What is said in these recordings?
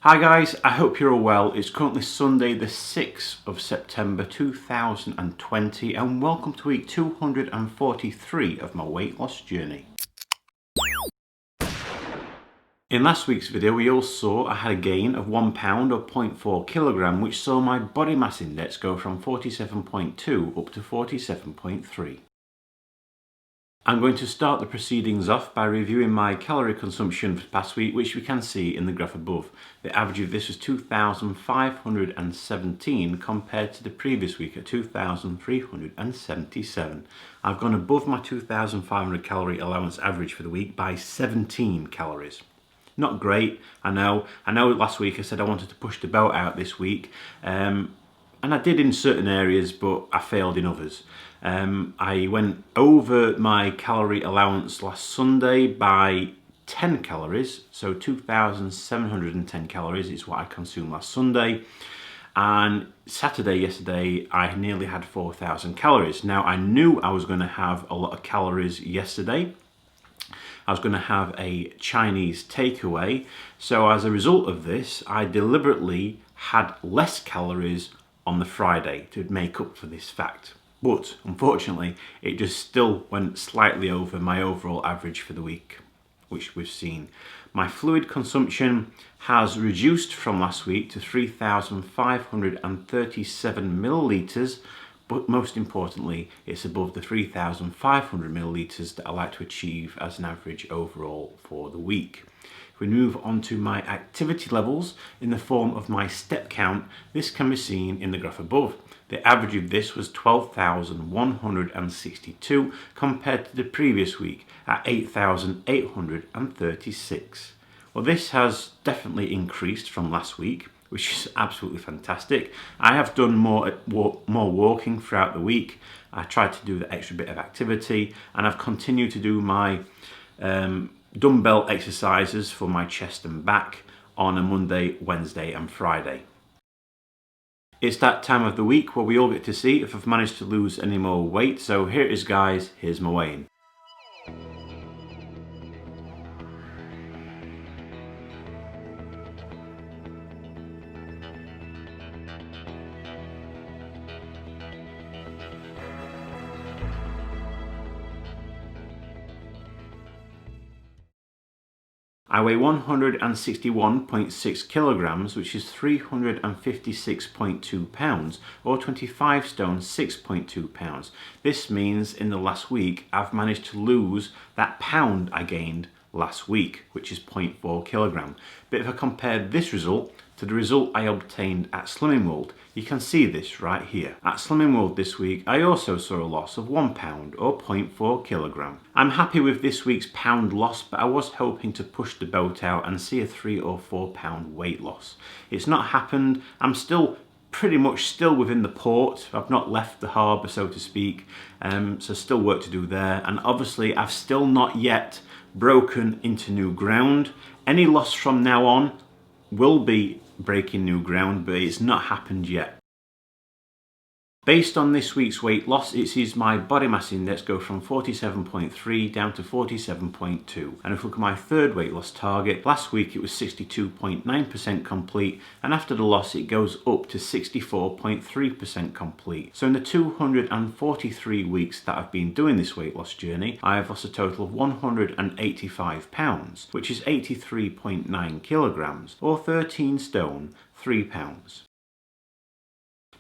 Hi guys, I hope you're all well. It's currently Sunday the 6th of September 2020 and welcome to week 243 of my weight loss journey. In last week's video we all saw I had a gain of 1 pound or 0.4 kilogram, which saw my body mass index go from 47.2 up to 47.3. I'm going to start the proceedings off by reviewing my calorie consumption for the past week, which we can see in the graph above. The average of this was 2,517 compared to the previous week at 2,377. I've gone above my 2,500 calorie allowance average for the week by 17 calories. Not great, I know. Last week I said I wanted to push the belt out this week, and I did in certain areas, but I failed in others. I went over my calorie allowance last Sunday by 10 calories, so 2,710 calories is what I consumed last Sunday. And yesterday, I nearly had 4,000 calories. Now, I knew I was going to have a lot of calories yesterday. I was going to have a Chinese takeaway. So as a result of this, I deliberately had less calories on the Friday to make up for this fact. But unfortunately, it just still went slightly over my overall average for the week, which we've seen. My fluid consumption has reduced from last week to 3,537 millilitres, but most importantly, it's above the 3,500 millilitres that I like to achieve as an average overall for the week. If we move on to my activity levels in the form of my step count, this can be seen in the graph above. The average of this was 12,162 compared to the previous week at 8,836. Well, this has definitely increased from last week, which is absolutely fantastic. I have done more walking throughout the week. I tried to do the extra bit of activity, and I've continued to do my dumbbell exercises for my chest and back on a Monday, Wednesday and Friday. It's that time of the week where we all get to see if I've managed to lose any more weight. So here it is guys, here's my weigh-in. I weigh 161.6 kilograms, which is 356.2 pounds, or 25 stone 6.2 pounds. This means in the last week I've managed to lose that pound I gained last week, which is 0.4 kilogram. But if I compare this result to the result I obtained at Slimming World, you can see this right here. At Slimming World this week, I also saw a loss of 1 pound or 0.4 kilogram. I'm happy with this week's pound loss, but I was hoping to push the boat out and see a 3 or 4 pound weight loss. It's not happened. I'm still pretty much still within the port. I've not left the harbour, so to speak, so still work to do there. And obviously I've still not yet broken into new ground. Any loss from now on will be breaking new ground, but it's not happened yet. Based on this week's weight loss, it sees my body mass index go from 47.3 down to 47.2. And if we look at my third weight loss target, last week it was 62.9% complete, and after the loss it goes up to 64.3% complete. So in the 243 weeks that I've been doing this weight loss journey, I have lost a total of 185 pounds, which is 83.9 kilograms, or 13 stone 3 pounds.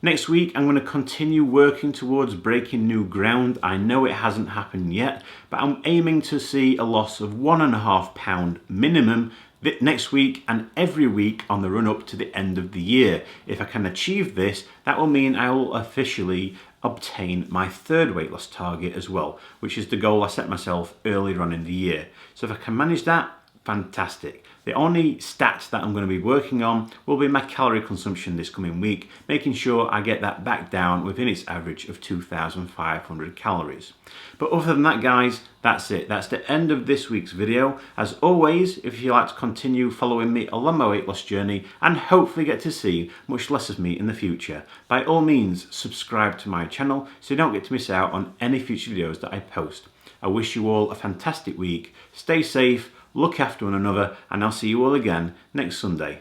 Next week, I'm going to continue working towards breaking new ground. I know it hasn't happened yet, but I'm aiming to see a loss of 1.5 pound minimum next week and every week on the run up to the end of the year. If I can achieve this, that will mean I will officially obtain my third weight loss target as well, which is the goal I set myself earlier on in the year. So if I can manage that, fantastic. The only stats that I'm going to be working on will be my calorie consumption this coming week, making sure I get that back down within its average of 2,500 calories. But other than that guys, that's it. That's the end of this week's video. As always, if you'd like to continue following me along my weight loss journey and hopefully get to see much less of me in the future, by all means subscribe to my channel so you don't get to miss out on any future videos that I post. I wish you all a fantastic week. Stay safe, look after one another, and I'll see you all again next Sunday.